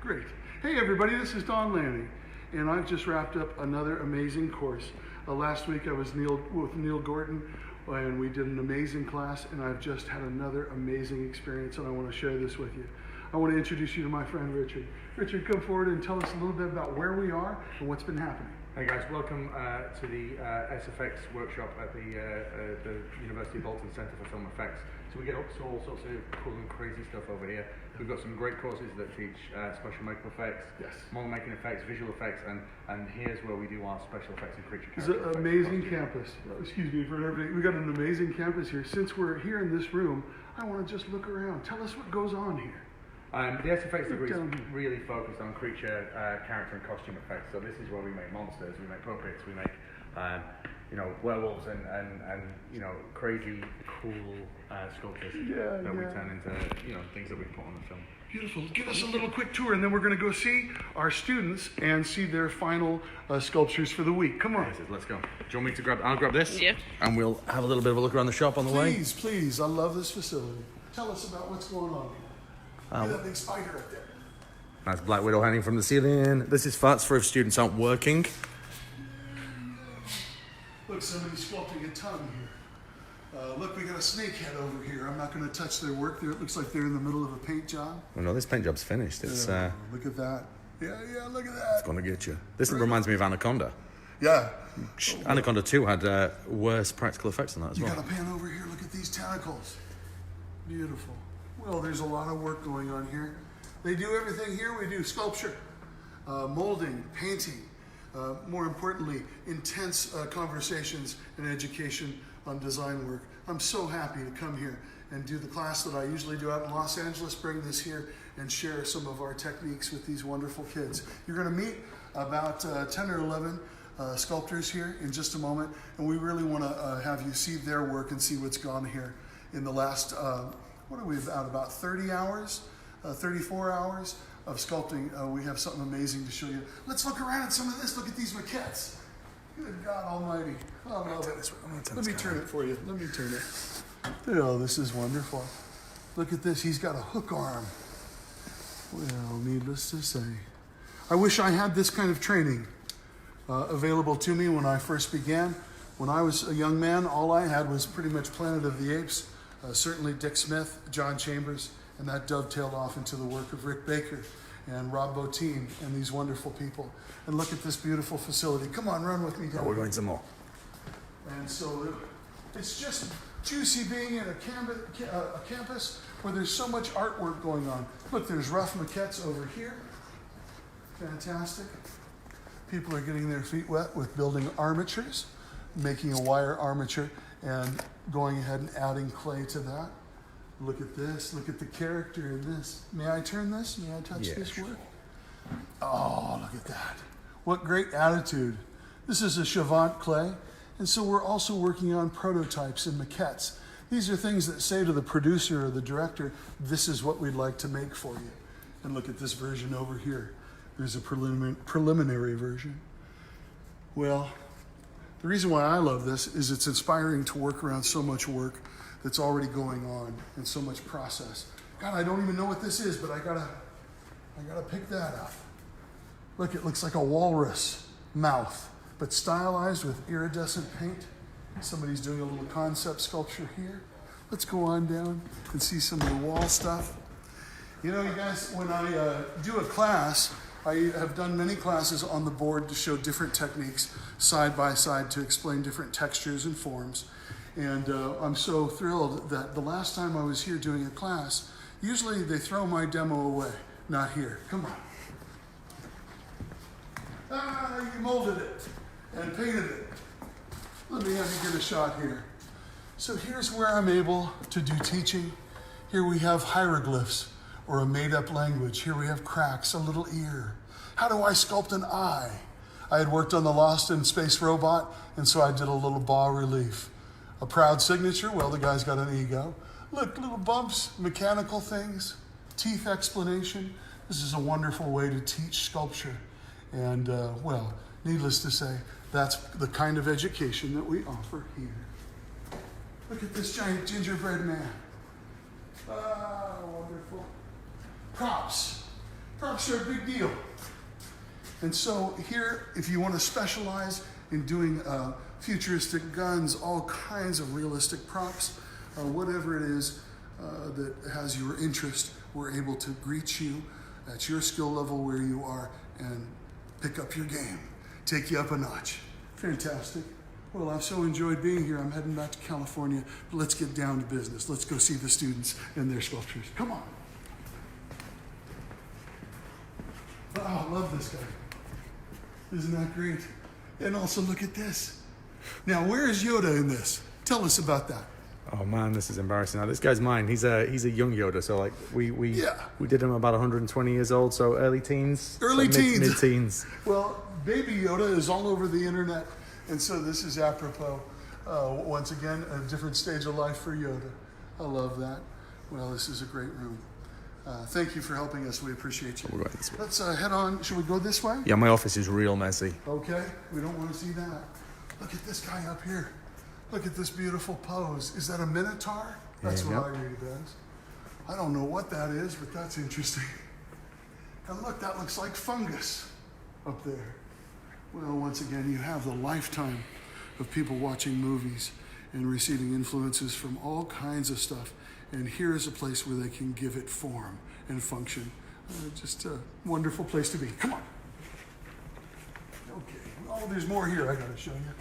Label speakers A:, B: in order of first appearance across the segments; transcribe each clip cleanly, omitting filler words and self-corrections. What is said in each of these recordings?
A: Great. Hey everybody, this is Don Lanning, and I've just wrapped up another amazing course. Last week I was with Neil Gorton, and we did an amazing class, and I've just had another amazing experience, and I want to share this with you. I want to introduce you to my friend Richard. Richard, come forward and tell us a little bit about where we are and what's been happening.
B: Hey guys, welcome to the SFX workshop at the University of Bolton Centre for Film Effects. So we get up to all sorts of cool and crazy stuff over here. We've got some great courses that teach special makeup effects, model making effects, visual effects, and here's where we do our special effects and creature character effects.
A: It's an amazing campus. Excuse me for interrupting. We've got an amazing campus here. Since we're here in this room, I want to just look around. Tell us what goes on here.
B: The SFX degree is really focused on creature, character and costume effects. So this is where we make monsters, we make puppets, we make werewolves and crazy cool sculptures that we turn into things that we put on the film.
A: Beautiful. Give us a little quick tour, and then we're going to go see our students and see their final sculptures for the week. Come on.
B: Let's go. Do you want me to grab? I'll grab this.
C: Yeah.
B: And we'll have a little bit of a look around the shop on the way.
A: Please. I love this facility. Tell us about what's going on here. Look at that big spider up there.
B: Nice black widow hanging from the ceiling. This is fats for if students aren't working.
A: Look, somebody's sculpting a tongue here. Look, we got a snake head over here. I'm not going to touch their work there. It looks like they're in the middle of a paint job.
B: Well, no, this paint job's finished. It's
A: look at that. Yeah, look at that.
B: It's going to get you. This reminds me of Anaconda.
A: Yeah.
B: Anaconda 2 had worse practical effects than that as well.
A: You got a pan over here. Look at these tentacles. Beautiful. Well, there's a lot of work going on here. They do everything here. We do sculpture, molding, painting, more importantly, intense conversations and education on design work. I'm so happy to come here and do the class that I usually do out in Los Angeles, bring this here and share some of our techniques with these wonderful kids. You're going to meet about 10 or 11 sculptors here in just a moment, and we really want to have you see their work and see what's gone here in the last what are we about 30 hours, 34 hours of sculpting. We have something amazing to show you. Let's look around at some of this. Look at these maquettes. Good God Almighty. I love it. Let me turn it for you. Let me turn it. Oh, this is wonderful. Look at this. He's got a hook arm. Well, needless to say, I wish I had this kind of training available to me when I first began. When I was a young man, all I had was pretty much Planet of the Apes. Certainly Dick Smith, John Chambers, and that dovetailed off into the work of Rick Baker and Rob Bottin and these wonderful people. And look at this beautiful facility. Come on, run with me down.
B: We're going some more.
A: And so it's just juicy being in a campus where there's so much artwork going on. Look, there's rough maquettes over here. Fantastic. People are getting their feet wet with building armatures, making a wire armature, and going ahead and adding clay to that. Look at this. Look at the character in this. May I turn this? May I touch this work? Oh, look at that. What great attitude. This is a Chavant clay, and so we're also working on prototypes and maquettes. These are things that say to the producer or the director, this is what we'd like to make for you. And look at this version over here. There's a preliminary version. Well, the reason why I love this is it's inspiring to work around so much work that's already going on and so much process. God, I don't even know what this is, but I gotta pick that up. Look, it looks like a walrus mouth, but stylized with iridescent paint. Somebody's doing a little concept sculpture here. Let's go on down and see some of the wall stuff. You know, you guys, when I do a class, I have done many classes on the board to show different techniques side by side to explain different textures and forms. And I'm so thrilled that the last time I was here doing a class, usually they throw my demo away. Not here. Come on. You molded it and painted it. Let me have you get a shot here. So here's where I'm able to do teaching. Here we have hieroglyphs, or a made-up language. Here we have cracks, a little ear. How do I sculpt an eye? I had worked on the Lost in Space robot, and so I did a little bas-relief. A proud signature, well, the guy's got an ego. Look, little bumps, mechanical things, teeth explanation. This is a wonderful way to teach sculpture. And, well, needless to say, that's the kind of education that we offer here. Look at this giant gingerbread man. Ah, wonderful. Props. Props are a big deal. And so here, if you want to specialize in doing futuristic guns, all kinds of realistic props, whatever it is that has your interest, we're able to greet you at your skill level where you are and pick up your game, take you up a notch. Fantastic. Well, I've so enjoyed being here. I'm heading back to California, but let's get down to business. Let's go see the students and their sculptures. Come on. Oh, I love this guy. Isn't that great? And also look at this. Now, where is Yoda in this? Tell us about that.
C: Oh man, this is embarrassing. Now this guy's mine. He's a young Yoda, so like we did him about 120 years old, so early teens.
A: Early teens.
C: Mid-teens.
A: Well, baby Yoda is all over the internet, and so this is apropos. Once again, a different stage of life for Yoda. I love that. Well, this is a great room. Thank you for helping us. We appreciate you.
C: We'll go this way.
A: Let's head on. Should we go this way?
C: Yeah, my office is real messy.
A: Okay. We don't want to see that. Look at this guy up here. Look at this beautiful pose. Is that a minotaur? That's what I read it as. I don't know what that is, but that's interesting. And look, that looks like fungus up there. Well, once again, you have the lifetime of people watching movies and receiving influences from all kinds of stuff. And here is a place where they can give it form and function. Just a wonderful place to be. Come on. Okay. Oh, there's more here I got to show you.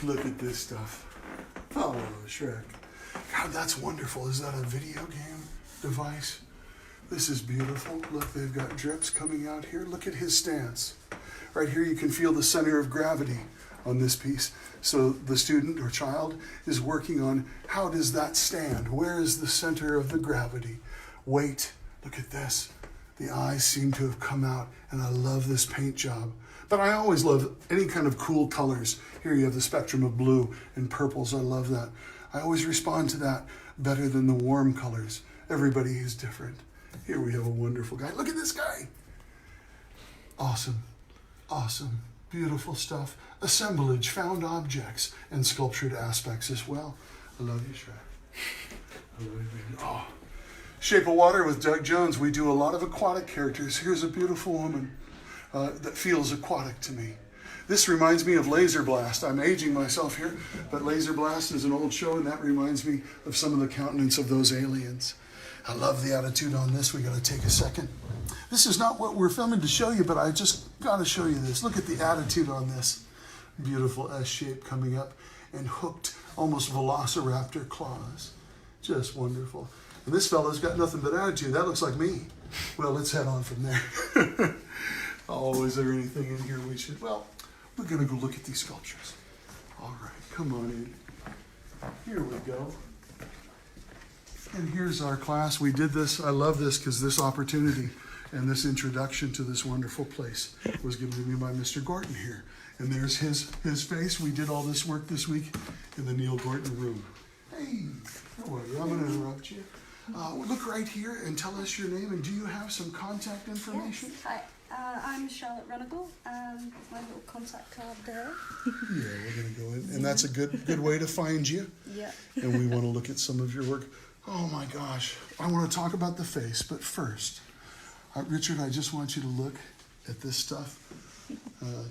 A: Look at this stuff. Oh, Shrek. God, that's wonderful. Is that a video game device? This is beautiful. Look, they've got drips coming out here. Look at his stance. Right here you can feel the center of gravity on this piece. So the student or child is working on how does that stand? Where is the center of the gravity? Weight. Look at this. The eyes seem to have come out, and I love this paint job. But I always love any kind of cool colors. Here you have the spectrum of blue and purples. I love that. I always respond to that better than the warm colors. Everybody is different. Here we have a wonderful guy. Look at this guy. Awesome. Awesome. Beautiful stuff. Assemblage, found objects, and sculptured aspects as well. I love you, Shrek. I love you, baby. Oh. Shape of Water with Doug Jones. We do a lot of aquatic characters. Here's a beautiful woman that feels aquatic to me. This reminds me of Laser Blast. I'm aging myself here, but Laser Blast is an old show, and that reminds me of some of the countenance of those aliens. I love the attitude on this. We got to take a second. This is not what we're filming to show you, but I just got to show you this. Look at the attitude on this. Beautiful S shape coming up and hooked, almost velociraptor claws. Just wonderful. And this fellow's got nothing but attitude. That looks like me. Well, let's head on from there. Oh, is there anything in here we should? Well, we're going to go look at these sculptures. All right, come on in. Here we go. And here's our class. We did this. I love this because this opportunity and this introduction to this wonderful place was given to me by Mr. Gorton here. And there's his face. We did all this work this week in the Neil Gorton room. Hey, how are you? I'm going to interrupt you. Look right here and tell us your name. And do you have some contact information?
D: Yes. Hi. I'm Charlotte Runagle. My little contact card there.
A: Yeah, we're going to go in. And that's a good way to find you.
D: Yeah.
A: And we want to look at some of your work. Oh my gosh. I want to talk about the face, but first, Richard, I just want you to look at this stuff.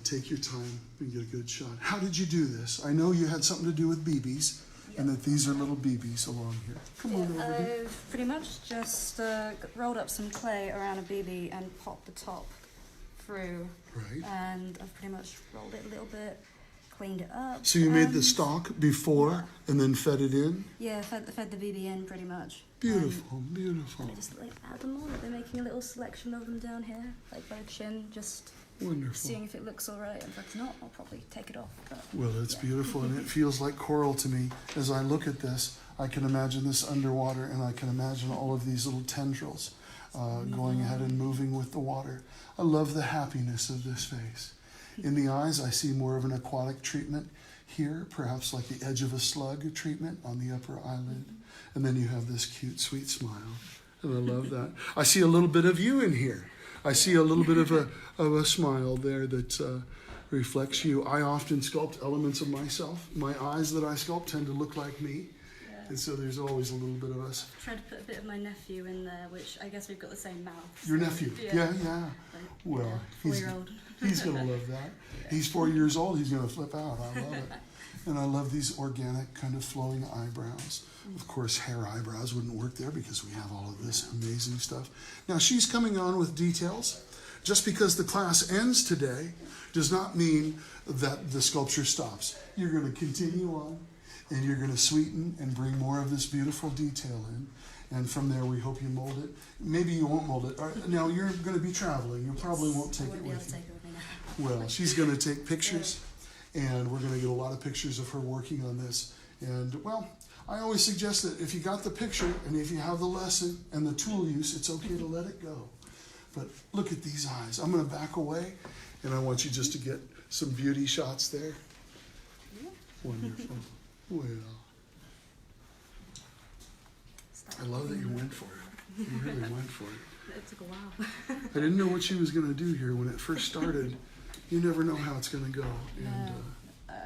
A: Take your time and get a good shot. How did you do this? I know you had something to do with BBs, and that these are little BBs along here. Come on over here.
D: I've pretty much just rolled up some clay around a BB and popped the top through.
A: Right.
D: And I've pretty much rolled it a little bit, cleaned it up.
A: So you made the stock before and then fed it in?
D: Yeah, fed the BB in pretty much.
A: Beautiful, beautiful.
D: And I just like add them on. They're making a little selection of them down here, like by the chin, just
A: Wonderful.
D: seeing if it looks all right. And if it's not, I'll probably take it off. But,
A: Well, it's beautiful, and it feels like coral to me. As I look at this, I can imagine this underwater, and I can imagine all of these little tendrils going ahead and moving with the water. I love the happiness of this face. In the eyes, I see more of an aquatic treatment here, perhaps like the edge of a slug treatment on the upper eyelid. And then you have this cute, sweet smile, and I love that. I see a little bit of you in here. I see a little bit of a smile there that reflects you. I often sculpt elements of myself. My eyes that I sculpt tend to look like me. And so there's always a little bit of us.
D: Tried to put a bit of my nephew in there, which I guess we've got the same mouth.
A: Your
D: so,
A: nephew?
D: Yeah.
A: Yeah.
D: Like,
A: Well,
D: yeah, 4-year-old.
A: he's going to love that. He's 4 years old. He's going to flip out. I love it. And I love these organic kind of flowing eyebrows. Of course, hair eyebrows wouldn't work there because we have all of this amazing stuff. Now, she's coming on with details. Just because the class ends today does not mean that the sculpture stops. You're going to continue on, and you're going to sweeten and bring more of this beautiful detail in. And from there, we hope you mold it. Maybe you won't mold it. Now, you're going to be traveling. You probably won't take it with you. Well, she's going to take pictures, and we're going to get a lot of pictures of her working on this. And, well, I always suggest that if you got the picture, and if you have the lesson and the tool use, it's okay to let it go. But look at these eyes. I'm going to back away, and I want you just to get some beauty shots there. Wonderful. Well, I love that you went for it. You really went for it.
D: It took a while.
A: I didn't know what she was going to do here when it first started. You never know how it's going to go. And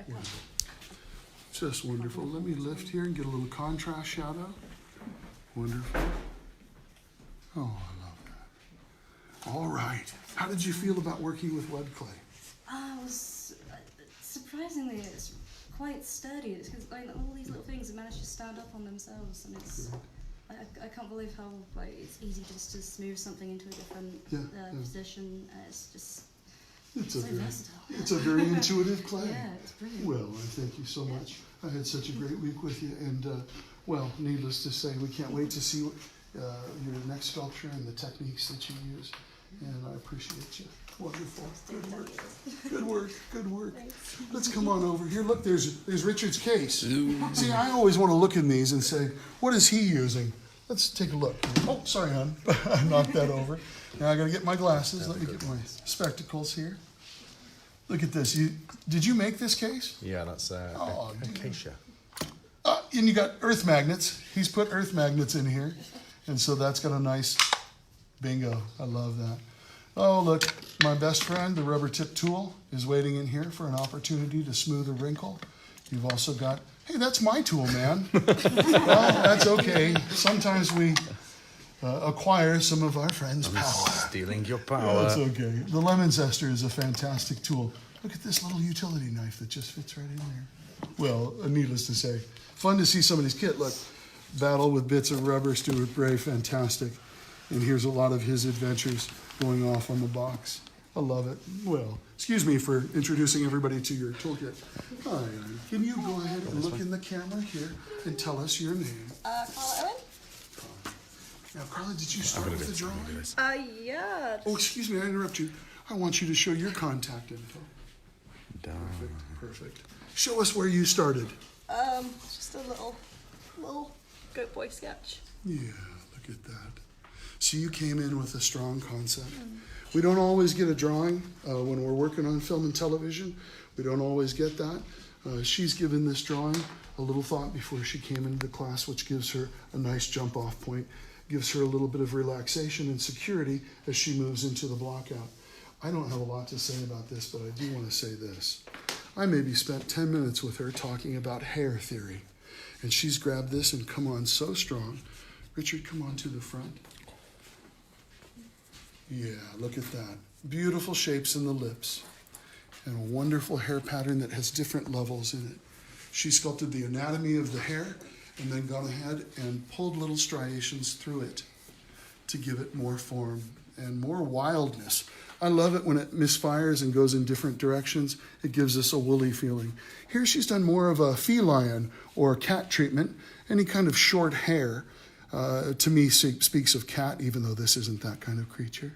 A: well, just wonderful. Let me lift here and get a little contrast shadow. Wonderful. Oh, I love that. All right. How did you feel about working with wet clay?
D: Surprisingly, it's quite sturdy. It's because like, all these little things have managed to stand up on themselves, and it's. I can't believe how like it's easy just to smooth something into a different position. It's just so versatile.
A: It's a very intuitive clay.
D: Yeah, it's brilliant.
A: Well, I thank you so much. I had such a great week with you, and well, needless to say, we can't wait to see your next sculpture and the techniques that you use. And I appreciate you. Wonderful. Good work. Good work. Good work. Let's come on over here. Look, there's Richard's case. See, I always want to look in these and say, what is he using? Let's take a look. Oh, sorry, hon. I knocked that over. Now I got to get my glasses. Let me get my spectacles here. Look at this. Did you make this case?
C: Yeah, that's acacia.
A: And you got earth magnets. He's put earth magnets in here. And so that's got a nice bingo. I love that. Oh, look, my best friend, the rubber tip tool, is waiting in here for an opportunity to smooth a wrinkle. You've also got, hey, that's my tool, man. Well, that's okay. Sometimes we acquire some of our friends' power.
C: Stealing your power.
A: That's okay. The lemon zester is a fantastic tool. Look at this little utility knife that just fits right in there. Well, needless to say, fun to see somebody's kit. Look, Battle with Bits of Rubber, Stuart Bray, fantastic. And here's a lot of his adventures going off on the box. I love it. Well, excuse me for introducing everybody to your toolkit. Hi, can you go ahead and look in the camera here and tell us your name?
E: Carla Owen?
A: Now, Carla, did you start with the drawing?
E: Yeah.
A: Oh, excuse me, I interrupt you. I want you to show your contact info. Perfect. Show us where you started.
E: Just a little goat boy sketch.
A: Yeah, look at that. So you came in with a strong concept. We don't always get a drawing when we're working on film and television. We don't always get that. She's given this drawing a little thought before she came into the class, which gives her a nice jump off point, gives her a little bit of relaxation and security as she moves into the block out. I don't have a lot to say about this, but I do want to say this. I maybe spent 10 minutes with her talking about hair theory, and she's grabbed this and come on so strong. Richard, come on to the front. Yeah, look at that. Beautiful shapes in the lips and a wonderful hair pattern that has different levels in it. She sculpted the anatomy of the hair and then gone ahead and pulled little striations through it to give it more form and more wildness. I love it when it misfires and goes in different directions. It gives us a woolly feeling. Here she's done more of a feline or cat treatment. Any kind of short hair, to me, speaks of cat, even though this isn't that kind of creature.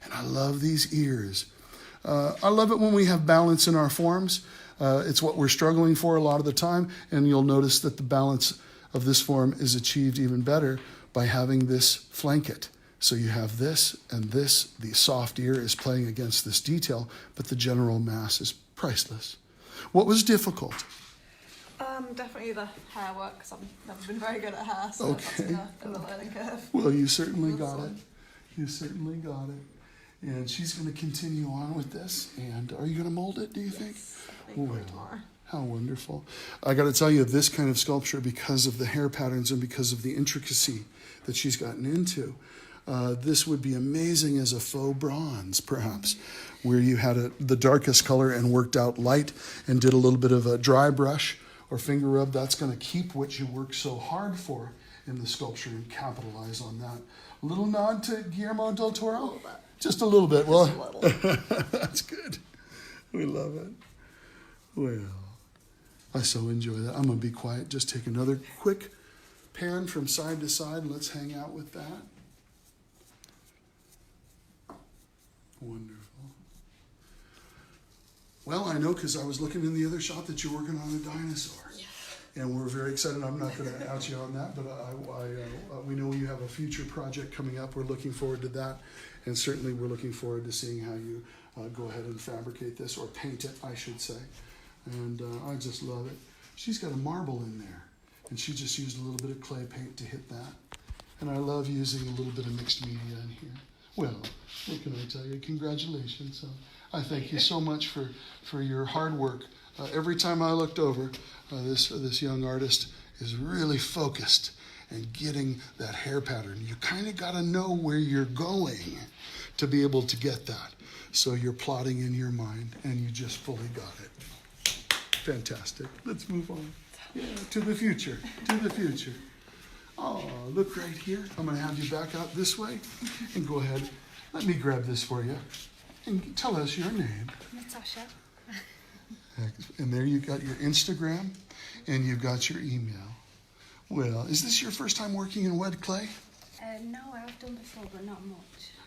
A: And I love these ears. I love it when we have balance in our forms. It's what we're struggling for a lot of the time, and you'll notice that the balance of this form is achieved even better by having this flanket. So you have this and this. The soft ear is playing against this detail, but the general mass is priceless. What was difficult?
E: Definitely the hair work, because I've never been very good at hair, so
A: Okay.
E: that's been a learning curve.
A: Well, you certainly got it. You certainly got it. And she's going to continue on with this. And are you going to mold it, do you think?
E: I think for tomorrow.
A: How wonderful. I got to tell you, this kind of sculpture, because of the hair patterns and because of the intricacy that she's gotten into, this would be amazing as a faux bronze, perhaps, where you had the darkest color and worked out light and did a little bit of a dry brush or finger rub. That's going to keep what you work so hard for in the sculpture and capitalize on that. A little nod to Guillermo del Toro?
E: A little bit.
A: Just a little bit. Well,
E: Just a little.
A: that's good. We love it. Well, I so enjoy that. I'm going to be quiet. Just take another quick pan from side to side. Let's hang out with that. Wonderful. Well, I know because I was looking in the other shop that you're working on a dinosaur. Yeah. And we're very excited. I'm not going to out you on that, but we know you have a future project coming up. We're looking forward to that. And certainly we're looking forward to seeing how you go ahead and fabricate this, or paint it, I should say. And I just love it. She's got a marble in there, and she just used a little bit of clay paint to hit that. And I love using a little bit of mixed media in here. Well, what can I tell you? Congratulations. I thank you so much for your hard work. Every time I looked over, this young artist is really focused and getting that hair pattern. You kind of got to know where you're going to be able to get that. So you're plotting in your mind, and you just fully got it. Fantastic. Let's move on. Yeah, to the future. To the future. Oh, look right here. I'm going to have you back out this way and go ahead. Let me grab this for you. And tell us your name.
E: Natasha.
A: And there you got your Instagram and you've got your email. Well, is this your first time working in wet clay?
D: No, I have done before, but not much.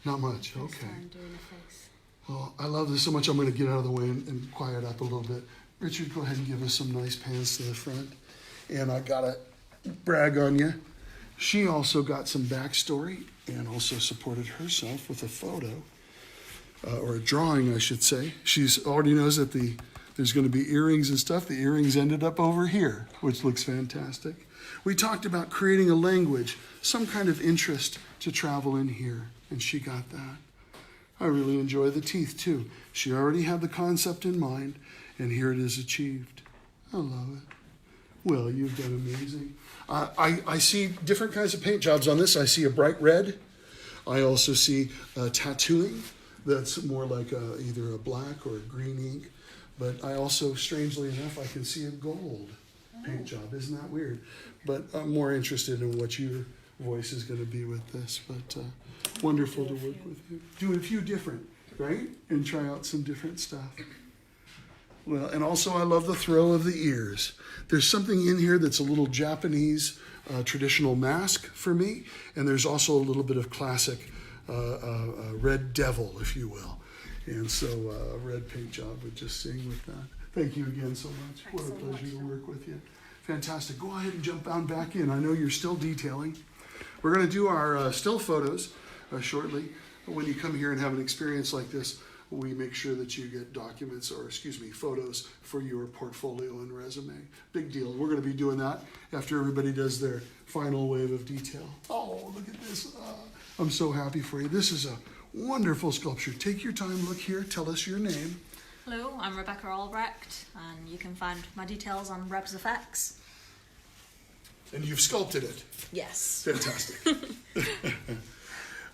A: Not much,
D: First
A: okay.
D: time doing a face.
A: Well, I love this so much, I'm going to get out of the way and quiet up a little bit. Richard, go ahead and give us some nice pans to the front. And I got to brag on you. She also got some backstory and also supported herself with a photo, or a drawing, I should say. She's already knows that there's going to be earrings and stuff. The earrings ended up over here, which looks fantastic. We talked about creating a language, some kind of interest to travel in here, and she got that. I really enjoy the teeth too. She already had the concept in mind, and here it is achieved. I love it. Well, you've done amazing. I see different kinds of paint jobs on this. I see a bright red. I also see tattooing that's more like either a black or a green ink. But I also, strangely enough, I can see a gold paint job. Isn't that weird? But I'm more interested in what your voice is going to be with this. But wonderful to work with you. Do a few different, right? And try out some different stuff. Well, and also I love the throw of the ears. There's something in here that's a little Japanese traditional mask for me. And there's also a little bit of classic red devil, if you will. And so a red paint job would just sing with that. Thank you again so much.
E: Thanks
A: What a
E: so
A: pleasure
E: much,
A: to
E: Phil.
A: work with you. Fantastic. Go ahead and jump on back in. I know you're still detailing. We're going to do our still photos shortly. When you come here and have an experience like this, we make sure that you get documents, or photos for your portfolio and resume. Big deal. We're going to be doing that after everybody does their final wave of detail. Oh, look at this. I'm so happy for you. This is a wonderful sculpture. Take your time, look here, tell us your name.
E: Hello, I'm Rebecca Albrecht, and you can find my details on Reb's Effects.
A: And you've sculpted it.
E: Yes.
A: Fantastic.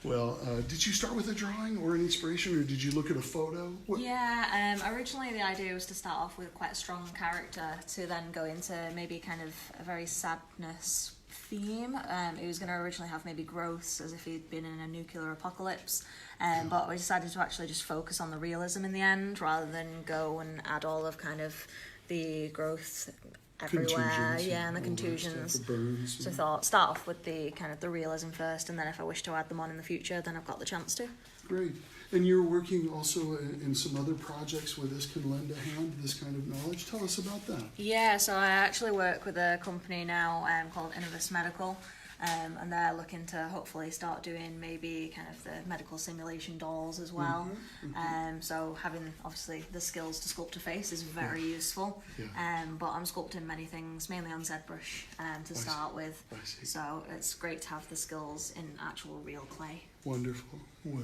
A: Well, did you start with a drawing or an inspiration, or did you look at a photo? What?
E: Yeah, originally the idea was to start off with quite a strong character to then go into maybe kind of a very sadness theme. It was going to originally have maybe growths as if he'd been in a nuclear apocalypse, but we decided to actually just focus on the realism in the end rather than go and add all of kind of the growth everywhere, and the contusions.
A: The burns,
E: So I thought start off with the kind of the realism first, and then if I wish to add them on in the future, then I've got the chance to.
A: Great. And you're working also in some other projects where this can lend a hand, this kind of knowledge. Tell us about that.
E: Yeah, so I actually work with a company now called Innovis Medical, and they're looking to hopefully start doing maybe kind of the medical simulation dolls as well. So having obviously the skills to sculpt a face is very useful. But I'm sculpting many things, mainly on ZBrush to start with. So it's great to have the skills in actual real clay.
A: Wonderful. Well,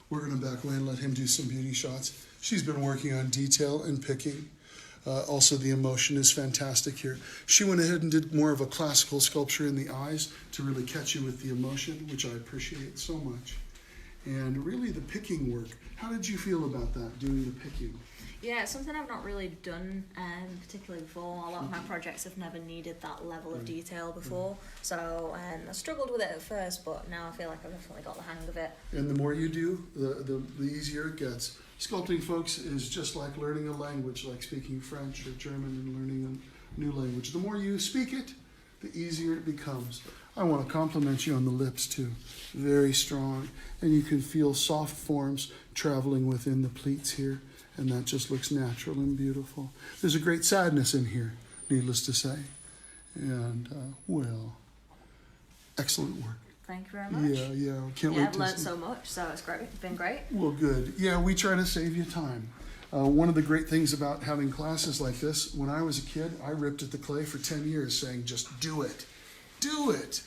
A: we're going to back away and let him do some beauty shots. She's been working on detail and picking. Also, the emotion is fantastic here. She went ahead and did more of a classical sculpture in the eyes to really catch you with the emotion, which I appreciate so much. And really the picking work. How did you feel about that, doing the picking?
E: Yeah, it's something I've not really done particularly before. A lot of my projects have never needed that level of detail before. So I struggled with it at first, but now I feel like I've definitely got the hang of it.
A: And the more you do, the easier it gets. Sculpting, folks, is just like learning a language, like speaking French or German and learning a new language. The more you speak it, the easier it becomes. I want to compliment you on the lips, too. Very strong. And you can feel soft forms traveling within the pleats here. And that just looks natural and beautiful. There's a great sadness in here, needless to say. And, well, excellent work.
E: Thank you very much.
A: Yeah. Can't wait
E: I've
A: to
E: learned
A: see.
E: so much, so it's great. It's been great.
A: Well, good. Yeah, we try to save you time. One of the great things about having classes like this, when I was a kid, I ripped at the clay for 10 years saying, just do it. Do it.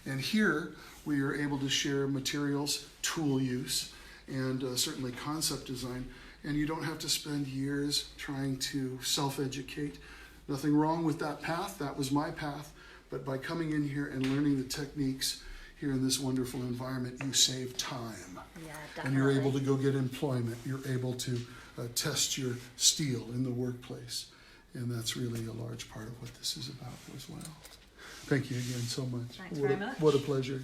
A: And here we are able to share materials, tool use, and certainly concept design. And you don't have to spend years trying to self-educate. Nothing wrong with that path. That was my path. But by coming in here and learning the techniques here in this wonderful environment, you save time.
E: Yeah, definitely.
A: And you're able to go get employment. You're able to test your steel in the workplace. And that's really a large part of what this is about as well. Thank you again so much.
E: Thanks very much.
A: What a pleasure.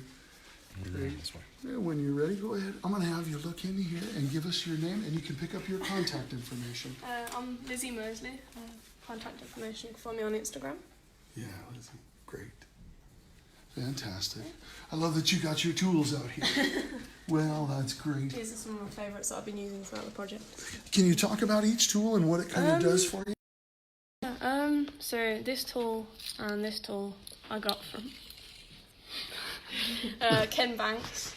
C: Great. This way.
A: Yeah, when you're ready, go ahead. I'm going to have you look in here and give us your name, and you can pick up your contact information.
F: I'm Lizzie Mosley. Contact information, you can find me on Instagram.
A: Yeah, Lizzie. Great. Fantastic. I love that you got your tools out here. Well, that's great.
F: These are some of my favourites that I've been using throughout the project.
A: Can you talk about each tool and what it kind of does for you?
F: Yeah, so this tool and this tool I got from Ken Banks.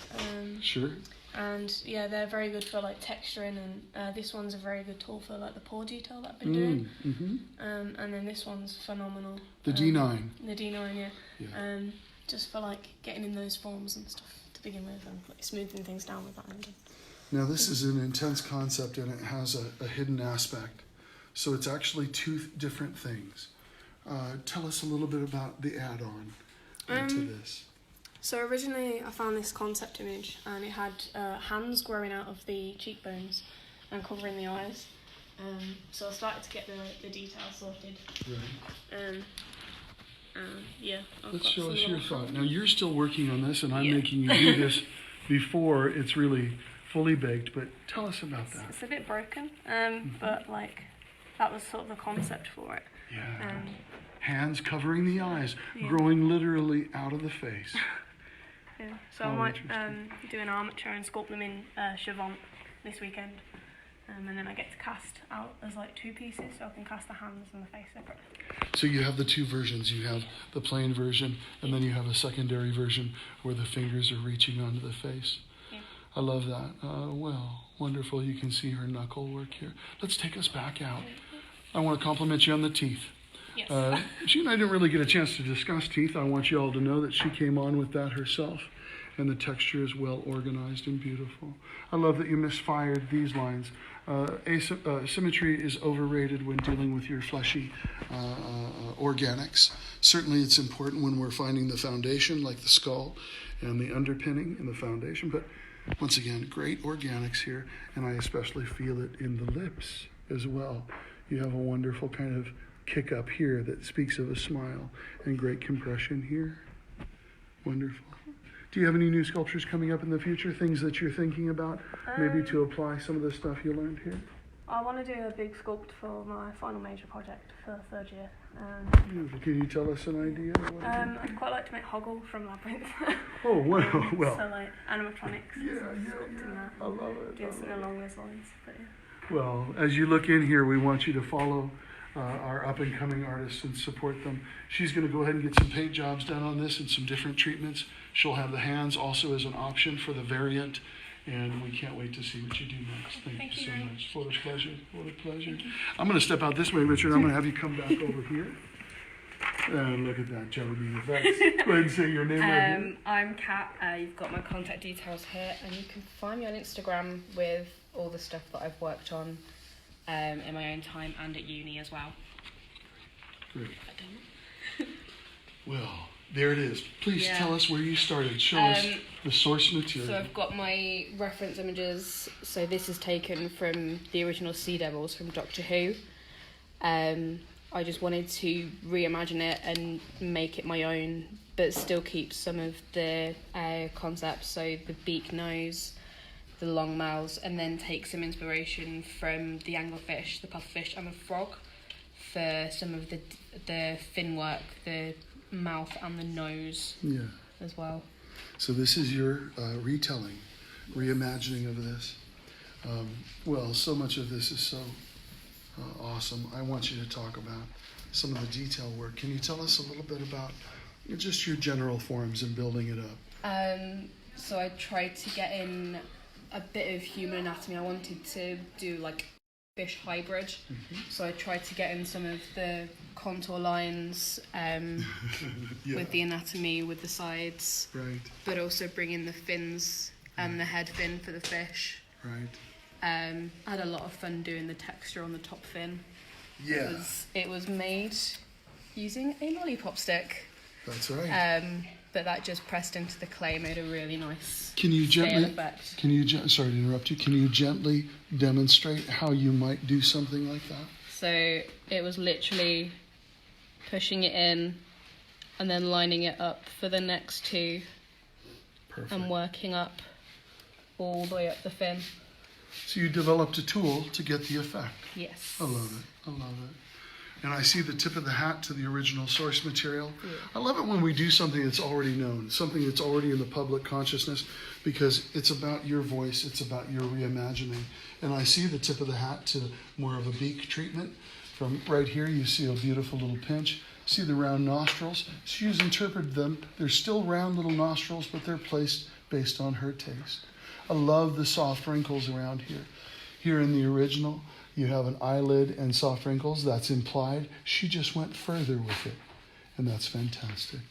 A: Sure.
F: And yeah, they're very good for like texturing, and this one's a very good tool for like the pore detail that I've been doing.
A: Mm-hmm.
F: And then this one's phenomenal.
A: The D9.
F: The D9,
A: Yeah.
F: just for like getting in those forms and stuff to begin with, and like smoothing things down with that end.
A: Now, this is an intense concept, and it has a hidden aspect. So it's actually two different things. Tell us a little bit about the add-on to this.
F: So originally I found this concept image, and it had hands growing out of the cheekbones and covering the eyes. So I started to get the details sorted.
A: Right.
F: Yeah.
A: Let's show us your thought. Now, you're still working on this, and I'm making you do this before it's really fully baked, but tell us about that.
F: It's a bit broken, but like that was sort of the concept for it.
A: Yeah. Hands covering the eyes, growing literally out of the face.
F: Yeah. So I might do an armature and sculpt them in Chavant this weekend. And then I get to cast out as like two pieces, so I can cast the hands and the face separately.
A: So you have the two versions. You have the plain version, and then you have a secondary version where the fingers are reaching onto the face.
F: Yeah.
A: I love that. Well, wonderful. You can see her knuckle work here. Let's take us back out. I want to compliment you on the teeth.
F: Yes.
A: She and I didn't really get a chance to discuss teeth. I want you all to know that she came on with that herself, and the texture is well organized and beautiful. I love that you misfired these lines. Symmetry is overrated when dealing with your fleshy organics. Certainly it's important when we're finding the foundation, like the skull and the underpinning in the foundation. But once again, great organics here, and I especially feel it in the lips as well. You have a wonderful kind of kick up here that speaks of a smile, and great compression here. Wonderful. Do you have any new sculptures coming up in the future, things that you're thinking about, maybe to apply some of the stuff you learned here?
F: I want to do a big sculpt for my final major project for third year.
A: Beautiful. Can you tell us an idea?
F: I'd quite like to make Hoggle from Labyrinth.
A: Oh, well, well.
F: So like animatronics.
A: Yeah. I love it.
F: Doing something along those lines. But yeah.
A: Well, as you look in here, we want you to follow our up-and-coming artists and support them. She's going to go ahead and get some paint jobs done on this and some different treatments. She'll have the hands also as an option for the variant, and we can't wait to see what you do next. Thank you so much. What a pleasure. What a pleasure. I'm going to step out this way, Richard. I'm going to have you come back over here. And look at that, jelly effects. Go ahead and say your name right here.
G: I'm Kat. You've got my contact details here, and you can find me on Instagram with all the stuff that I've worked on. in my own time and at uni as well.
A: Great.
G: I don't know.
A: Well, there it is. Please
G: Yeah.
A: tell us where you started. Show us the source material.
G: So I've got my reference images. So this is taken from the original Sea Devils from Doctor Who. I just wanted to reimagine it and make it my own, but still keep some of the concepts. So the beak nose, the long mouths, and then take some inspiration from the anglerfish, the pufferfish, and the frog for some of the fin work, the mouth and the nose as well.
A: So this is your retelling, reimagining of this. Well, so much of this is so awesome. I want you to talk about some of the detail work. Can you tell us a little bit about just your general forms and building it up?
G: So I tried to get in a bit of human anatomy. I wanted to do like fish hybrid. So I tried to get in some of the contour lines with the anatomy, with the sides,
A: Right,
G: but also bring in the fins and the head fin for the fish.
A: right.
G: I had a lot of fun doing the texture on the top fin.
A: Yeah,
G: It was made using a lollipop stick,
A: that's right.
G: but that just pressed into the clay made a really nice
A: Can you
G: scale
A: gently,
G: effect.
A: sorry to interrupt you, can you gently demonstrate how you might do something like that?
G: So it was literally pushing it in and then lining it up for the next two
A: Perfect.
G: and working up all the way up the fin.
A: So you developed a tool to get the effect.
G: Yes.
A: I love it. I love it. And I see the tip of the hat to the original source material.
G: Yeah.
A: I love it when we do something that's already known, something that's already in the public consciousness, because it's about your voice, it's about your reimagining. And I see the tip of the hat to more of a beak treatment. From right here, you see a beautiful little pinch. See the round nostrils? She's interpreted them. They're still round little nostrils, but they're placed based on her taste. I love the soft wrinkles around here. Here in the original, you have an eyelid and soft wrinkles. That's implied. She just went further with it, and that's fantastic.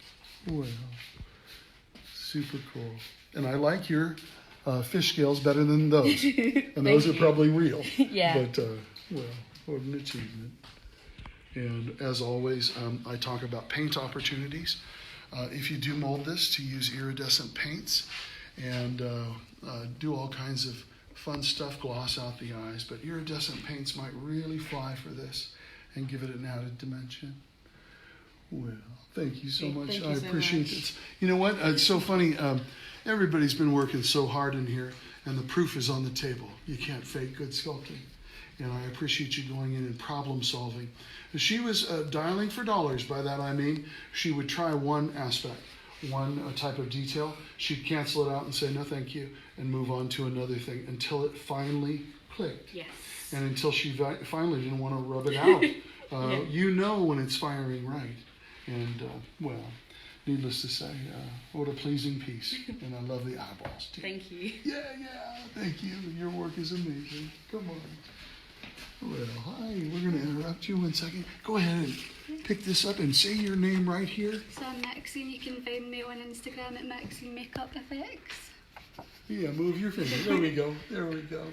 A: Well, super cool. And I like your fish scales better than those. And those are probably real.
G: Yeah.
A: But, well, what an achievement. And as always, I talk about paint opportunities. If you do mold this, to use iridescent paints and do all kinds of fun stuff, gloss out the eyes, but iridescent paints might really fly for this and give it an added dimension. Well, thank you so much.
G: Thank you
A: I
G: so
A: appreciate
G: much.
A: it. You know what? It's so funny. Everybody's been working so hard in here, and the proof is on the table. You can't fake good sculpting. And I appreciate you going in and problem solving. She was dialing for dollars. By that I mean she would try one aspect, one type of detail. She'd cancel it out and say, no, thank you, and move on to another thing until it finally clicked.
G: Yes.
A: And until she finally didn't want to rub it out. You know when it's firing right. And, well, needless to say, what a pleasing piece. And I love the eyeballs, too.
G: Thank you.
A: Yeah, thank you. Your work is amazing. Come on. Well, hi, we're going to interrupt you 1 second. Go ahead and pick this up and say your name right here.
H: So I'm Maxine. You can find me on Instagram at Maxine Makeup Effects.
A: Yeah, move your finger. There we go. There we go.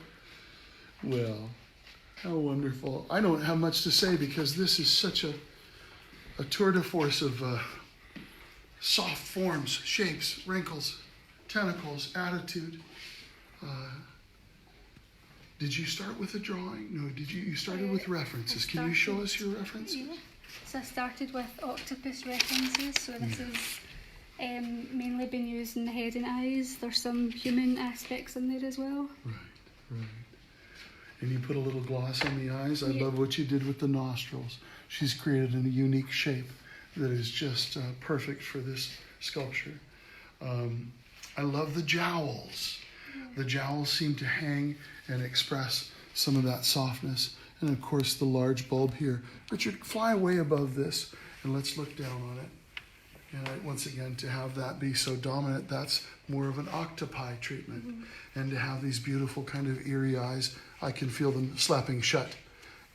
A: Well, how wonderful. I don't have much to say because this is such a tour de force of soft forms, shapes, wrinkles, tentacles, attitude. Did you start with a drawing? No, you started with references. Can you show us your references?
H: Yeah. So I started with octopus references. So this is mainly been used in the head and eyes. There's some human aspects in there as well.
A: Right. And you put a little gloss on the eyes. I love what you did with the nostrils. She's created a unique shape that is just perfect for this sculpture. I love the jowls. The jowls seem to hang and express some of that softness. And of course the large bulb here. Richard, fly away above this and let's look down on it. And once again, to have that be so dominant, that's more of an octopi treatment. And to have these beautiful kind of eerie eyes, I can feel them slapping shut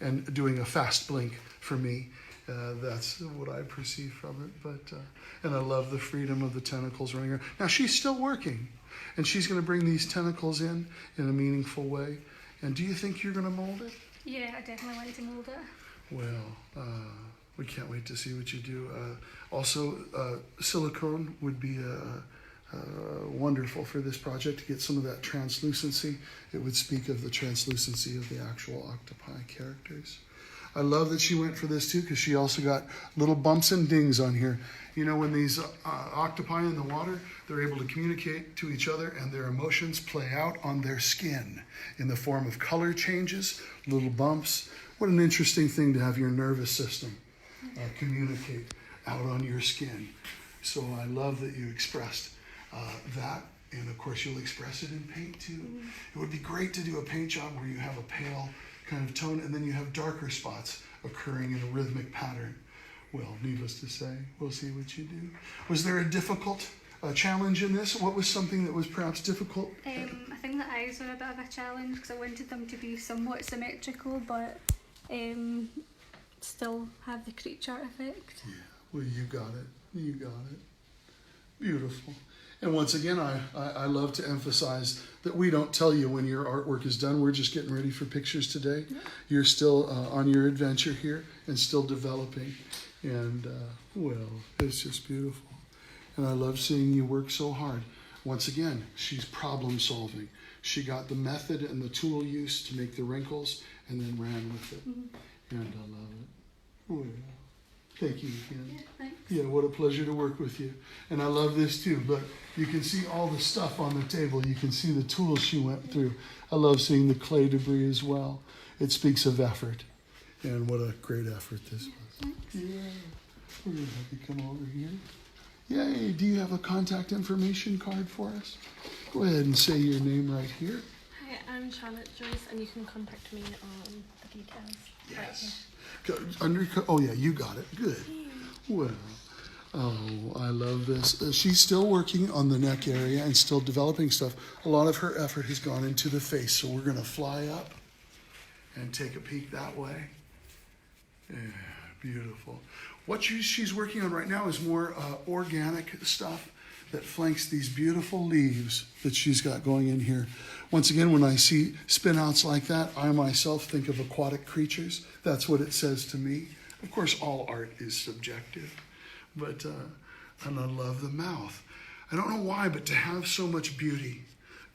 A: and doing a fast blink for me. That's what I perceive from it. But and I love the freedom of the tentacles running around. Now she's still working, and she's going to bring these tentacles in a meaningful way. And do you think you're going to mold it?
H: Yeah, I definitely like to mould it.
A: Well, we can't wait to see what you do. Also, silicone would be wonderful for this project to get some of that translucency. It would speak of the translucency of the actual octopi characters. I love that she went for this too, because she also got little bumps and dings on here. You know, when these octopi in the water, they're able to communicate to each other, and their emotions play out on their skin in the form of color changes, little bumps. What an interesting thing to have your nervous system communicate out on your skin. So I love that you expressed that, and of course you'll express it in paint too. It would be great to do a paint job where you have a pale kind of tone, and then you have darker spots occurring in a rhythmic pattern. Well, needless to say, we'll see what you do. Was there a difficult challenge in this? What was something that was perhaps difficult?
H: I think the eyes were a bit of a challenge because I wanted them to be somewhat symmetrical, but still have the creature effect.
A: Yeah, well, you got it. You got it. Beautiful. And once again, I love to emphasize that we don't tell you when your artwork is done. We're just getting ready for pictures today. Yeah. You're still on your adventure here and still developing. And, well, it's just beautiful. And I love seeing you work so hard. Once again, she's problem solving. She got the method and the tool use to make the wrinkles and then ran with it. And I love it. Well, thank you again.
H: Yeah, thanks.
A: Yeah, what a pleasure to work with you. And I love this too. Look, you can see all the stuff on the table. You can see the tools she went through. I love seeing the clay debris as well. It speaks of effort. And what a great effort this was.
H: Thanks.
A: Yeah. We're going to have you come over here. Yay. Do you have a contact information card for us? Go ahead and say your name right here.
F: Hi, I'm Charlotte Joyce, and you can contact me on the details.
A: Yes. Oh, yeah, you got it. Good. Well, oh, I love this. She's still working on the neck area and still developing stuff. A lot of her effort has gone into the face, so we're going to fly up and take a peek that way. Yeah, beautiful. What she's working on right now is more organic stuff that flanks these beautiful leaves that she's got going in here. Once again, when I see spin-outs like that, I myself think of aquatic creatures. That's what it says to me. Of course, all art is subjective, but and I love the mouth. I don't know why, but to have so much beauty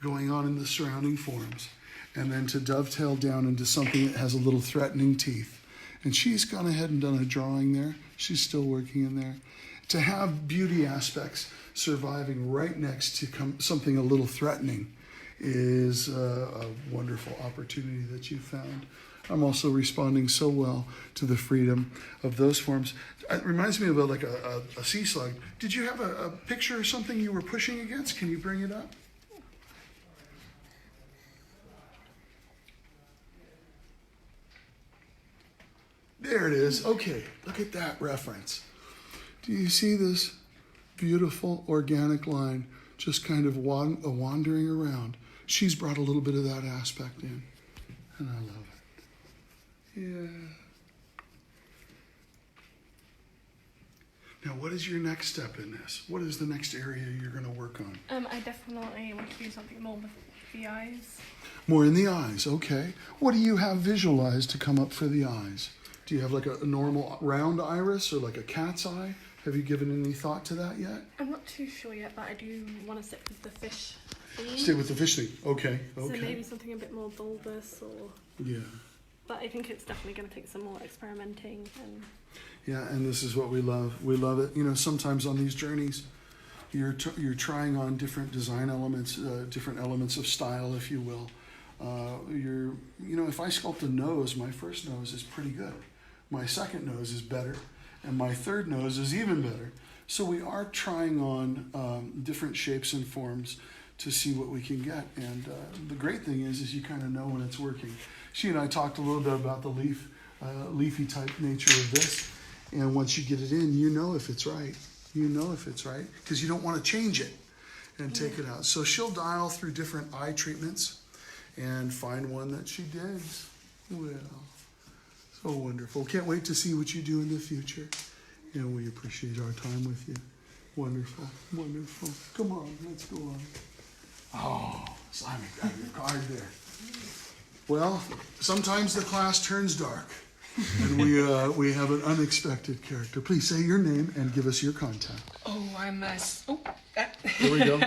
A: going on in the surrounding forms, and then to dovetail down into something that has a little threatening teeth. And she's gone ahead and done a drawing there. She's still working in there. To have beauty aspects surviving right next to something a little threatening is a wonderful opportunity that you found. I'm also responding so well to the freedom of those forms. It reminds me of like a sea slug. Did you have a picture or something you were pushing against? Can you bring it up? There it is. Okay, look at that reference. Do you see this beautiful organic line just kind of wandering around? She's brought a little bit of that aspect in, and I love it. Yeah. Now, what is your next step in this? What is the next area you're going to work on?
F: I definitely want to do something more with the eyes.
A: More in the eyes, okay. What do you have visualized to come up for the eyes? Do you have like a normal round iris or like a cat's eye? Have you given any thought to that yet?
F: I'm not too sure yet, but I do want to stick with the fish theme.
A: Stay with the fish thing. Okay, okay.
F: So maybe something a bit more bulbous or...
A: Yeah.
F: But I think it's definitely going to take some more experimenting. And
A: Yeah, and this is what we love. We love it. You know, sometimes on these journeys, you're trying on different design elements, different elements of style, if you will. If I sculpt a nose, my first nose is pretty good. My second nose is better, and my third nose is even better. So we are trying on different shapes and forms to see what we can get. And the great thing is you kind of know when it's working. She and I talked a little bit about the leafy type nature of this. And once you get it in, you know if it's right. You know if it's right, because you don't want to change it and take it out. So she'll dial through different eye treatments and find one that she digs. Well, so wonderful. Can't wait to see what you do in the future. And we appreciate our time with you. Wonderful, wonderful. Come on, let's go on. Oh, Simon, grab your card there. Well, sometimes the class turns dark, and we have an unexpected character. Please say your name and give us your contact.
I: Oh,
A: Here we go.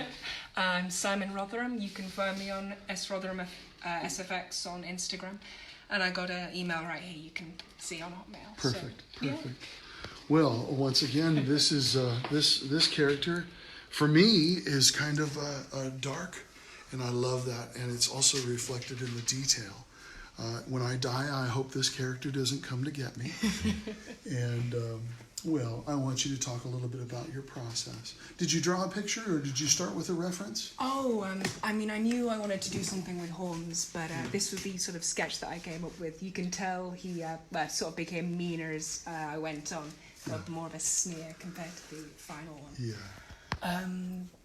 I: I'm Simon Rotherham. You can find me on Rotherham SFX on Instagram, and I got an email right here. You can see on Hotmail.
A: Perfect.
I: So,
A: Perfect. Well, once again, this is this character, for me, is kind of dark, and I love that, and it's also reflected in the detail. When I die, I hope this character doesn't come to get me. And well, I want you to talk a little bit about your process. Did you draw a picture, or did you start with a reference?
I: Oh, I mean, I knew I wanted to do something with horns, but this was the sort of sketch that I came up with. You can tell he sort of became meaner as I went on. Got more of a sneer compared to the final one.
A: Yeah.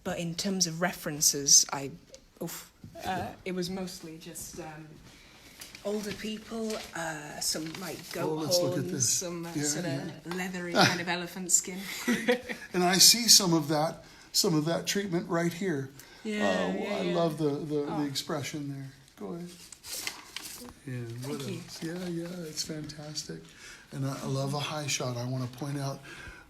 I: But in terms of references, it was mostly just older people, some like goat
A: let's look at
I: horns,
A: this.
I: some
A: Yeah,
I: sort
A: yeah.
I: of leathery kind of elephant skin.
A: And I see some of that treatment right here. I love the expression there. Go ahead. And what
I: Thank
A: else? Yeah, it's fantastic. And I love a high shot. I want to point out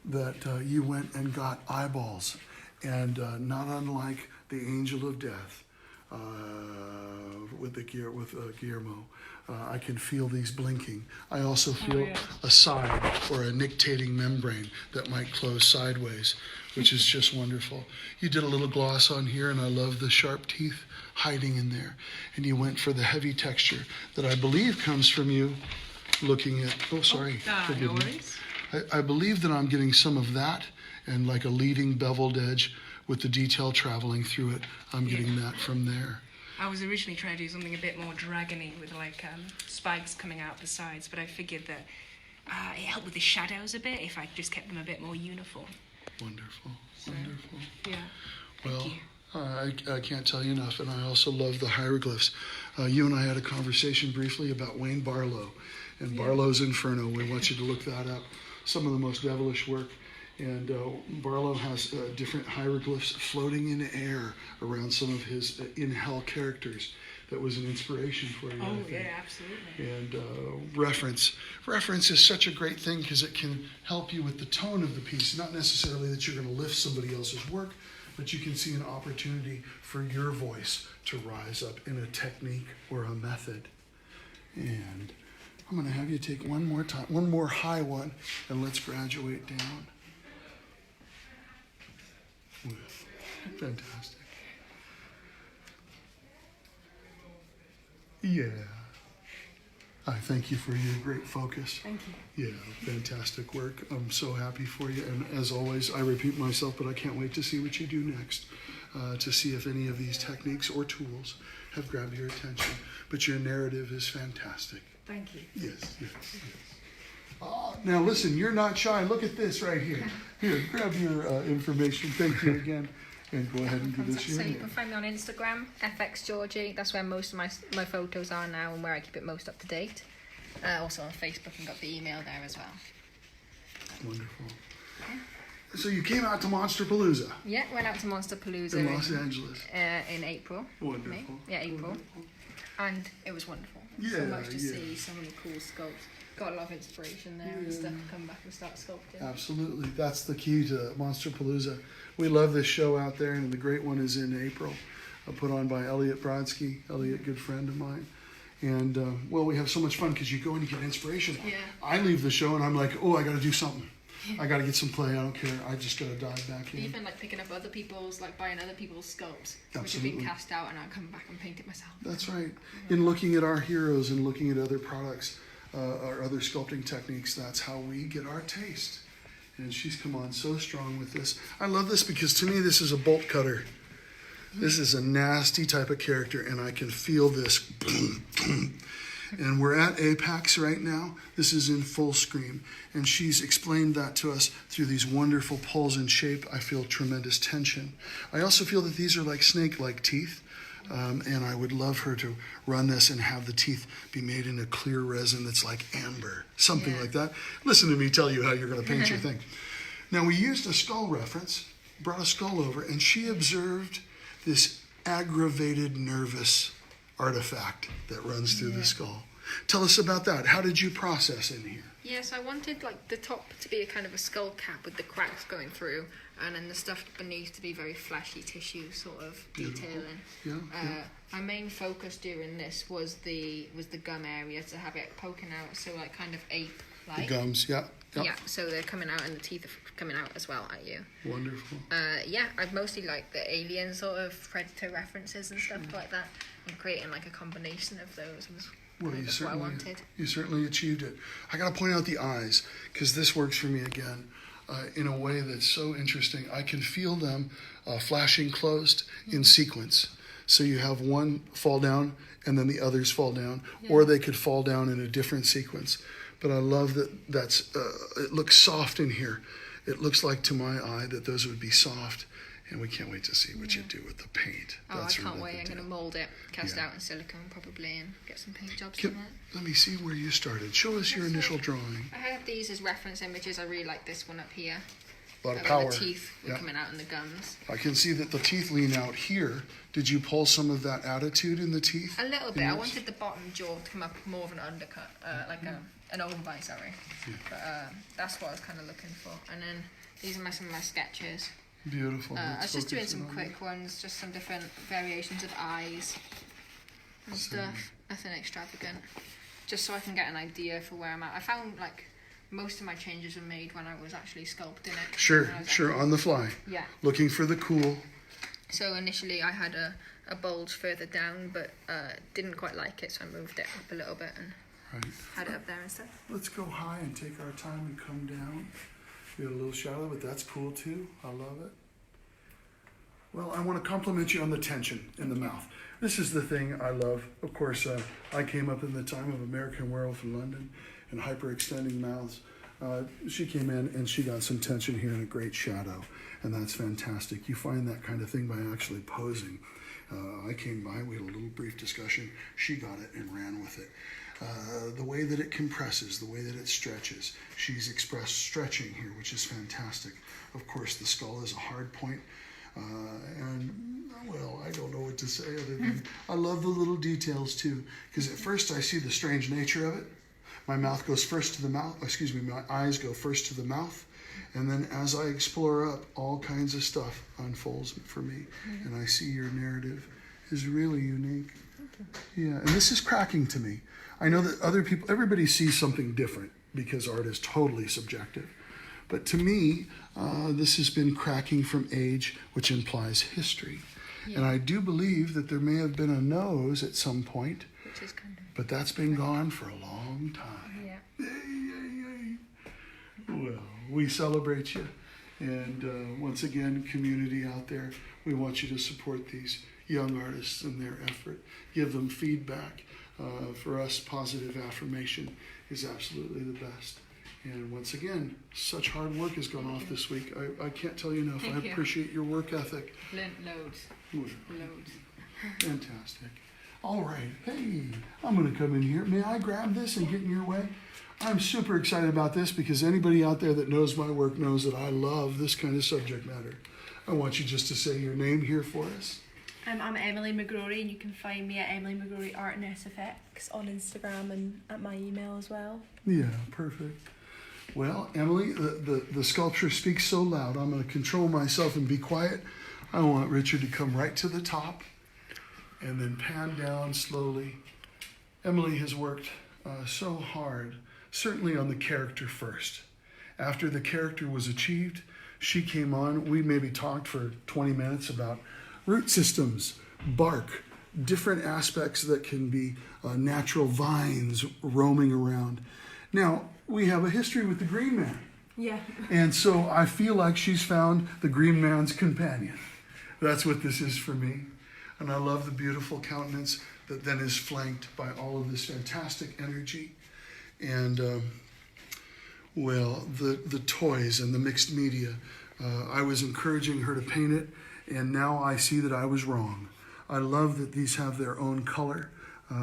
A: that you went and got eyeballs, and not unlike the Angel of Death with Guillermo. I can feel these blinking. I also feel a side or a nictating membrane that might close sideways, which is just wonderful. You did a little gloss on here, and I love the sharp teeth hiding in there. And you went for the heavy texture that I believe comes from you looking at, forgive
I: no
A: me.
I: worries.
A: I believe that I'm getting some of that, and like a leading beveled edge with the detail traveling through it. I'm getting that from there.
I: I was originally trying to do something a bit more dragony with like spikes coming out the sides, but I figured that it helped with the shadows a bit if I just kept them a bit more uniform.
A: Wonderful.
I: Yeah.
A: Well,
I: Thank you.
A: I can't tell you enough, and I also love the hieroglyphs. You and I had a conversation briefly about Wayne Barlow and Barlow's Inferno. We want you to look that up. Some of the most devilish work. And Barlow has different hieroglyphs floating in air around some of his in-hell characters. That was an inspiration for you.
I: Oh,
A: I think.
I: yeah, absolutely.
A: And reference. Reference is such a great thing because it can help you with the tone of the piece. Not necessarily that you're going to lift somebody else's work, but you can see an opportunity for your voice to rise up in a technique or a method. And I'm going to have you take one more high one, and let's graduate down. Fantastic. Yeah. I thank you for your great focus.
I: Thank you.
A: Yeah, fantastic work. I'm so happy for you. And as always, I repeat myself, but I can't wait to see what you do next, to see if any of these techniques or tools have grabbed your attention. But your narrative is fantastic.
I: Thank you.
A: Yes. Now listen, you're not shy. Look at this right here. Here, grab your information. Thank you again. And go ahead and do this.
J: So you can find me on Instagram, FXGeorgie. That's where most of my photos are now and where I keep it most up to date. Also on Facebook and got the email there as well.
A: Wonderful. So you came out to Monsterpalooza
J: Yeah, went out to Monsterpalooza
A: in Los Angeles.
J: In April.
A: Wonderful.
J: May? Yeah, April. And it was wonderful. So
A: Yeah,
J: much to
A: yeah.
J: see, so many cool sculpts. Got a lot of inspiration there and stuff to come back and start sculpting.
A: Absolutely. That's the key to Monsterpalooza. We love this show out there, and the great one is in April, put on by Elliot Brodsky. Elliot, good friend of mine. And, well, we have so much fun because you go and you get inspiration.
J: Yeah.
A: I leave the show and I'm like, oh, I got to do something. I got to get some play. I don't care. I just got to dive back in.
J: Even like picking up other people's, like buying other people's sculpts, which have
A: Absolutely.
J: been cast out, and I come back and paint it myself.
A: That's right. In looking at our heroes and looking at other products, or other sculpting techniques, that's how we get our taste. And she's come on so strong with this. I love this because to me this is a bolt cutter. This is a nasty type of character, and I can feel this. And we're at Apex right now. This is in full screen. And she's explained that to us through these wonderful pulls and shape. I feel tremendous tension. I also feel that these are like snake-like teeth. And I would love her to run this and have the teeth be made in a clear resin that's like amber, something like that. Listen to me tell you how you're going to paint your thing. Now, we used a skull reference, brought a skull over, and she observed this aggravated, nervous artifact that runs through the skull. Tell us about that. How did you process in here?
J: Yes, I wanted like the top to be a kind of a skull cap with the cracks going through, and then the stuff beneath to be very fleshy tissue sort of detailing.
A: Yeah,
J: My main focus during this was the gum area, to have it poking out, so like kind of ape like.
A: The gums, yeah.
J: Yeah, so they're coming out and the teeth are coming out as well at you.
A: Wonderful.
J: Yeah, I've mostly like the alien sort of predator references and stuff like that, and creating like a combination of those was
A: Well,
J: kind of what I wanted.
A: You certainly achieved it. I got to point out the eyes, because this works for me again in a way that's so interesting. I can feel them flashing closed in sequence. So you have one fall down and then the others fall down, or they could fall down in a different sequence. But I love that it looks soft in here. It looks like to my eye that those would be soft. And we can't wait to see what you do with the paint.
J: Oh,
A: That's
J: I can't
A: really
J: wait.
A: the
J: I'm
A: deal.
J: going to mould it, cast out in silicone probably, and get some paint jobs
A: Can-
J: on it.
A: Let me see where you started. Show us your initial drawing.
J: I have these as reference images. I really like this one up here.
A: A lot of
J: Where
A: power.
J: the teeth were
A: Yeah.
J: coming out in the gums.
A: I can see that the teeth lean out here. Did you pull some of that attitude in the teeth?
J: A little bit. I
A: Yes.
J: wanted the bottom jaw to come up more of an undercut, like an overbite, sorry. But that's what I was kind of looking for. And then these are some of my sketches.
A: Beautiful.
J: I
A: Let's
J: was just doing
A: focus
J: some
A: in on
J: quick ones, just some different variations of eyes and stuff. Nothing extravagant. Just so I can get an idea for where I'm at. I found like most of my changes were made when I was actually sculpting it.
A: that. Sure,
J: When I was
A: sure,
J: actually-
A: on the fly.
J: Yeah.
A: Looking for the cool.
J: So initially I had a bulge further down, but didn't quite like it, so I moved it up a little bit and
A: Right.
J: had it up there instead.
A: Let's go high and take our time and come down. We had a little shadow, but that's cool too. I love it. Well, I want to compliment you on the tension in the mouth. This is the thing I love. Of course, I came up in the time of American Werewolf in London and hyperextending mouths. She came in and she got some tension here and a great shadow, and that's fantastic. You find that kind of thing by actually posing. I came by, we had a little brief discussion. She got it and ran with it. The way that it compresses, the way that it stretches. She's expressed stretching here, which is fantastic. Of course, the skull is a hard point. Well, I don't know what to say other than I love the little details too. Because at first I see the strange nature of it. My mouth goes first to the mouth, my eyes go first to the mouth. And then as I explore up, all kinds of stuff unfolds for me. And I see your narrative is really unique. Yeah, and this is cracking to me. I know that other people, everybody sees something different because art is totally subjective. But to me, this has been cracking from age, which implies history. Yeah. And I do believe that there may have been a nose at some point,
J: Which is kind of...
A: but that's been gone for a long time.
J: Yeah.
A: Yay. Well, we celebrate you. And once again, community out there, we want you to support these young artists in their effort. Give them feedback. For us, positive affirmation is absolutely the best. And once again, such hard work has gone off this week. I can't tell you enough. I appreciate your work ethic.
J: Learned loads. Loads.
A: Fantastic. All right. Hey, I'm going to come in here. May I grab this and get in your way? I'm super excited about this because anybody out there that knows my work knows that I love this kind of subject matter. I want you just to say your name here for us.
F: I'm Emily McGrory, and you can find me at Emily McGrory Art and SFX on Instagram and at my email as well.
A: Yeah, perfect. Well, Emily, the sculpture speaks so loud, I'm going to control myself and be quiet. I want Richard to come right to the top and then pan down slowly. Emily has worked so hard, certainly on the character first. After the character was achieved, she came on. We maybe talked for 20 minutes about root systems, bark, different aspects that can be natural vines roaming around. Now, we have a history with the Green Man.
F: Yeah.
A: And so I feel like she's found the Green Man's companion. That's what this is for me. And I love the beautiful countenance that then is flanked by all of this fantastic energy. And, the toys and the mixed media. I was encouraging her to paint it, and now I see that I was wrong. I love that these have their own color.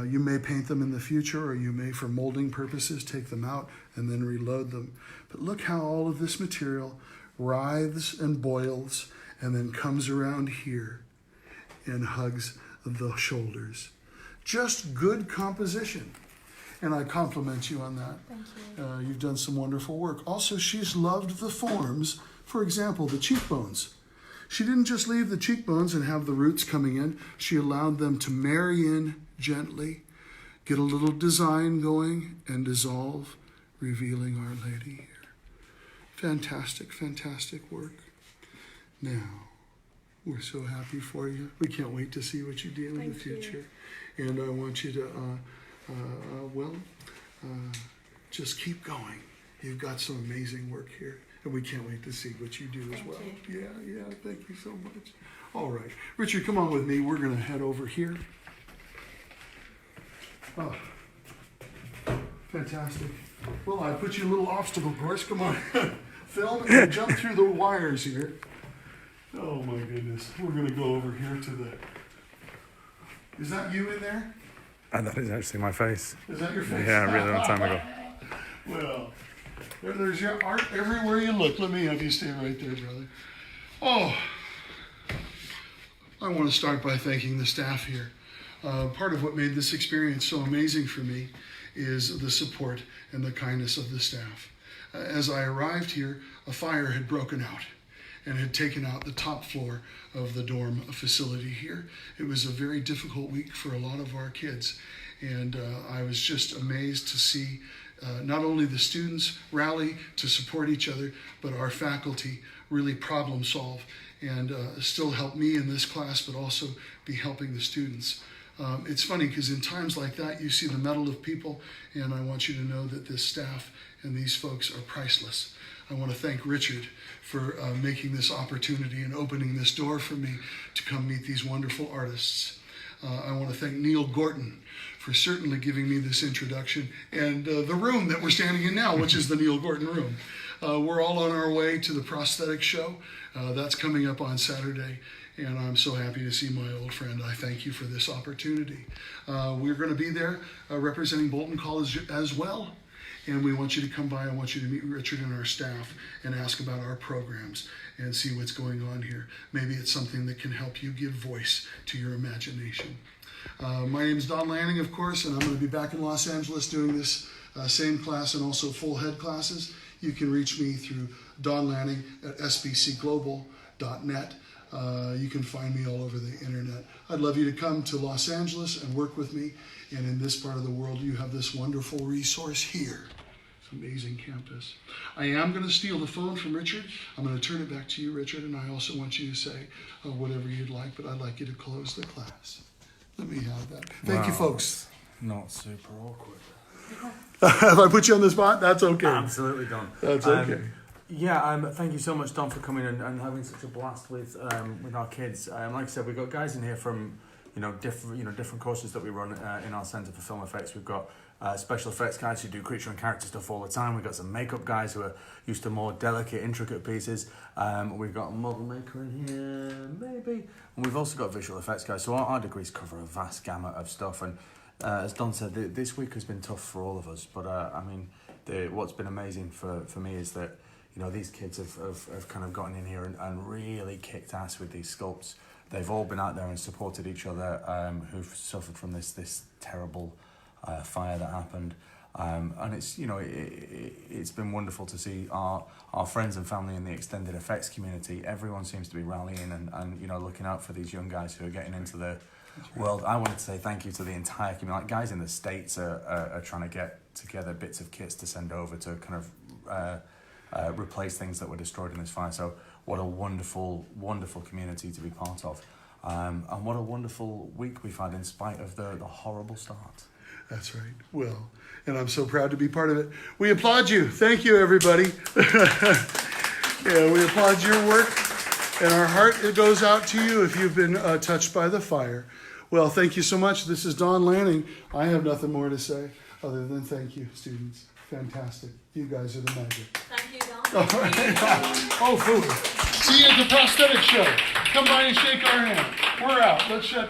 A: You may paint them in the future, or you may, for molding purposes, take them out and then reload them. But look how all of this material writhes and boils and then comes around here and hugs the shoulders. just good composition. And I compliment you on that.
H: Thank you.
A: You've done some wonderful work. Also, she's loved the forms. For example, the cheekbones. She didn't just leave the cheekbones and have the roots coming in. She allowed them to marry in gently, get a little design going, and dissolve, revealing Our Lady here. Fantastic, fantastic work. Now, we're so happy for you. We can't wait to see what you do in the future. And I want you to, just keep going. You've got some amazing work here. And we can't wait to see what you do as well. Yeah, thank you so much. All right. Richard, come on with me. We're going to head over here. Oh, fantastic. Well, I put you a little obstacle course. Come on. Film and jump through the wires here. Oh, my goodness. We're going to go over here to the... Is that you in there?
C: And that is actually my face.
A: Is that your face?
C: Yeah, a really long time ago.
A: Well, there's your art everywhere you look. Let me have you stay right there, brother. Oh, I want to start by thanking the staff here. Part of what made this experience so amazing for me is the support and the kindness of the staff. As I arrived here, a fire had broken out and had taken out the top floor of the dorm facility here. It was a very difficult week for a lot of our kids, and I was just amazed to see not only the students rally to support each other, but our faculty really problem solve and still help me in this class, but also be helping the students. It's funny because in times like that, you see the mettle of people, and I want you to know that this staff and these folks are priceless. I want to thank Richard for making this opportunity and opening this door for me to come meet these wonderful artists. I want to thank Neil Gorton for certainly giving me this introduction and the room that we're standing in now, which is the Neil Gorton room. We're all on our way to the prosthetic show. That's coming up on Saturday, and I'm so happy to see my old friend. I thank you for this opportunity. We're going to be there representing Bolton College as well. And we want you to come by. I want you to meet Richard and our staff and ask about our programs and see what's going on here. Maybe it's something that can help you give voice to your imagination. My name is Don Lanning, of course, and I'm going to be back in Los Angeles doing this same class and also full head classes. You can reach me through Don Lanning at sbcglobal.net. You can find me all over the internet. I'd love you to come to Los Angeles and work with me. And in this part of the world, you have this wonderful resource here. It's an amazing campus. I am going to steal the phone from Richard. I'm going to turn it back to you, Richard, and I also want you to say whatever you'd like, but I'd like you to close the class. Let me have that. Thank you, folks.
C: Not super awkward.
A: Have I put you on the spot? That's okay.
C: Absolutely, Don.
A: That's okay.
C: Thank you so much, Don, for coming and having such a blast with our kids. Like I said, we've got guys in here from different courses that we run in our Centre for Film Effects. We've got special effects guys who do creature and character stuff all the time. We've got some makeup guys who are used to more delicate, intricate pieces. We've got a model maker in here, maybe. And we've also got visual effects guys. So our degrees cover a vast gamut of stuff. And as Don said, this week has been tough for all of us. But what's been amazing for me is that these kids have kind of gotten in here and really kicked ass with these sculpts. They've all been out there and supported each other who've suffered from this terrible fire that happened. And it's been wonderful to see our friends and family in the extended effects community. Everyone seems to be rallying and looking out for these young guys who are getting into the world. I wanted to say thank you to the entire community. Like guys in the States are trying to get together bits of kits to send over to kind of replace things that were destroyed in this fire. So what a wonderful, wonderful community to be part of. And what a wonderful week we've had in spite of the horrible start.
A: That's right. Well, and I'm so proud to be part of it. We applaud you. Thank you, everybody. Yeah, we applaud your work. And our heart, it goes out to you if you've been touched by the fire. Well, thank you so much. This is Don Lanning. I have nothing more to say other than thank you, students. Fantastic. You guys are the magic.
E: Thank you, Don.
A: All right. Oh, food. See you at the prosthetic show. Come by and shake our hand. We're out. Let's shut